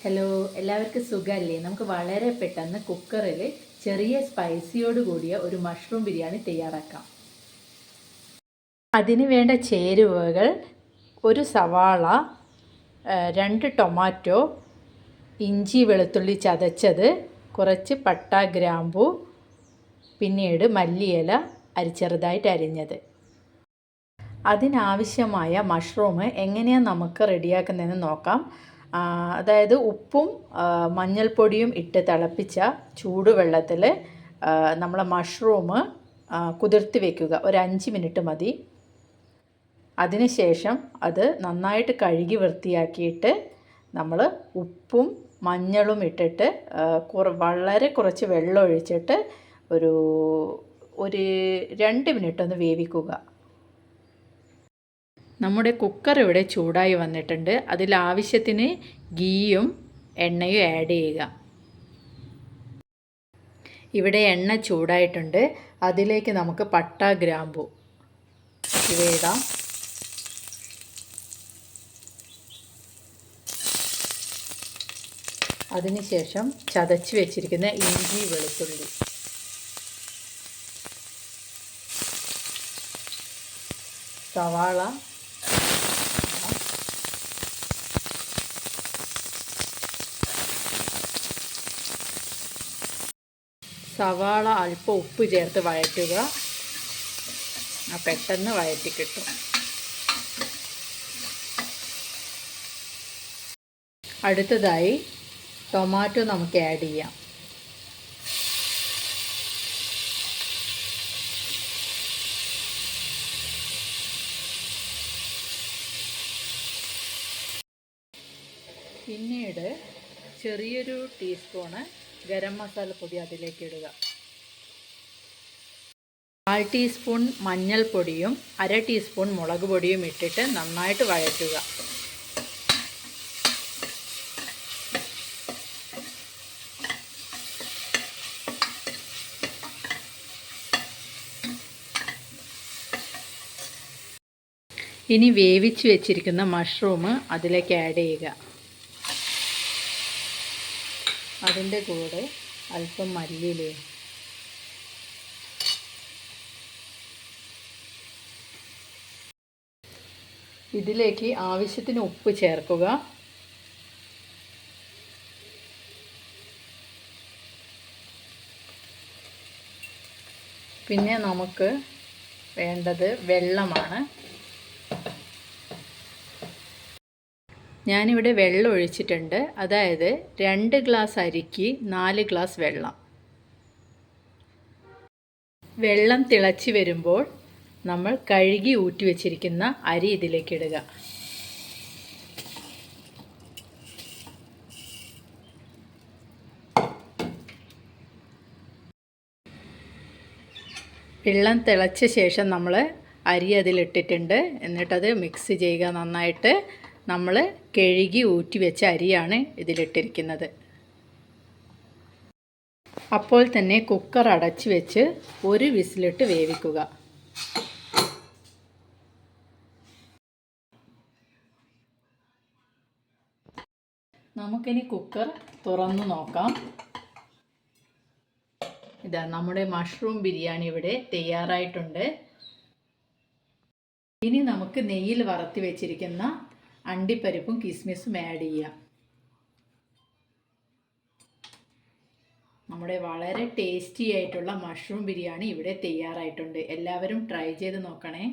Hello, എല്ലാവർക്കും സുഖമല്ലേ? നമുക്ക് വളരെ പെട്ടെന്ന് കുക്കറിൽ ചെറിയ സ്പൈസിയോട് കൂടിയ ഒരു മഷ്റൂം ബിരിയാണി തയ്യാറാക്കാം. അതിന് വേണ്ട ചേരുവകൾ: ഒരു സവാള, 2 ടൊമാറ്റോ, ഇഞ്ചി വെളുത്തുള്ളി ചതച്ചത്, കുറച്ച് പട്ട ഗ്രാമ്പു, പിന്നീട് മല്ലിയില ചെറുതായിട്ട് അരിഞ്ഞത്. അതിനാവശ്യമായ മഷ്റൂം എങ്ങനെയാണ് നമുക്ക് റെഡിയാക്കുന്നതെന്ന് നോക്കാം. അതായത് ഉപ്പും മഞ്ഞൾപ്പൊടിയും ഇട്ട് തിളപ്പിച്ച ചൂടുവെള്ളത്തിൽ നമ്മൾ മഷ്റൂം കുതിർത്തി വയ്ക്കുക. ഒരു 5 മിനിറ്റ് മതി. അതിനുശേഷം അത് നന്നായിട്ട് കഴുകി വൃത്തിയാക്കിയിട്ട് നമ്മൾ ഉപ്പും മഞ്ഞളും ഇട്ടിട്ട് വളരെ കുറച്ച് വെള്ളം ഒഴിച്ചിട്ട് ഒരു 2 മിനിറ്റ് ഒന്ന് വേവിക്കുക. നമ്മുടെ കുക്കർ ഇവിടെ ചൂടായി വന്നിട്ടുണ്ട്. അതിലാവശ്യത്തിന് ഗീയും എണ്ണയും ആഡ് ചെയ്യുക. ഇവിടെ എണ്ണ ചൂടായിട്ടുണ്ട്. അതിലേക്ക് നമുക്ക് പട്ട ഗ്രാമ്പു ഇവയിടാം. അതിനുശേഷം ചതച്ച് വെച്ചിരിക്കുന്ന ഇഞ്ചി വെളുത്തുള്ളി, സവാള, അല്പം ഉപ്പ് ചേർത്ത് വഴറ്റുക. പെട്ടെന്ന് വഴറ്റി കിട്ടും. അടുത്തതായി ടൊമാറ്റോ നമുക്ക് ആഡ് ചെയ്യാം. പിന്നീട് ചെറിയൊരു ടീസ്പൂണ് ഗരം മസാലപ്പൊടി അതിലേക്ക് ഇടുക. 1/4 ടീസ്പൂൺ മഞ്ഞൾപ്പൊടിയും 1/2 ടീസ്പൂൺ മുളക് പൊടിയും ഇട്ടിട്ട് നന്നായിട്ട് വഴറ്റുക. ഇനി വേവിച്ച് വെച്ചിരിക്കുന്ന മഷ്റൂം അതിലേക്ക് ആഡ് ചെയ്യുക. അതിൻ്റെ കൂടെ അല്പം മല്ലിയിലയും ഇതിലേക്ക് ആവശ്യത്തിന് ഉപ്പ് ചേർക്കുക. പിന്നെ നമുക്ക് വേണ്ടത് വെള്ളമാണ്. ഞാനിവിടെ വെള്ളം ഒഴിച്ചിട്ടുണ്ട്. അതായത് 2 ഗ്ലാസ് അരിക്ക് 4 ഗ്ലാസ് വെള്ളം. വെള്ളം തിളച്ച് വരുമ്പോൾ നമ്മൾ കഴുകി ഊറ്റി വെച്ചിരിക്കുന്ന അരി ഇതിലേക്ക് ഇടുക. വെള്ളം തിളച്ച ശേഷം നമ്മൾ അരി അതിലിട്ടിട്ടുണ്ട്. എന്നിട്ടത് മിക്സ് ചെയ്യുക നന്നായിട്ട്. നമ്മൾ കഴുകി ഊറ്റി വെച്ച അരിയാണ് ഇതിലിട്ടിരിക്കുന്നത്. അപ്പോൾ തന്നെ കുക്കർ അടച്ച് വെച്ച് ഒരു വിസിലിട്ട് വേവിക്കുക. നമുക്കിനി കുക്കർ തുറന്നു നോക്കാം. ഇതാ നമ്മുടെ മഷ്റൂം ബിരിയാണി ഇവിടെ തയ്യാറായിട്ടുണ്ട്. ഇനി നമുക്ക് നെയ്യിൽ വറുത്തി വെച്ചിരിക്കുന്ന അണ്ടിപ്പരിപ്പും കിസ്മിസും ആഡ് ചെയ്യാം. നമ്മുടെ വളരെ ടേസ്റ്റി ആയിട്ടുള്ള മഷ്റൂം ബിരിയാണി ഇവിടെ തയ്യാറായിട്ടുണ്ട്. എല്ലാവരും ട്രൈ ചെയ്ത് നോക്കണേ.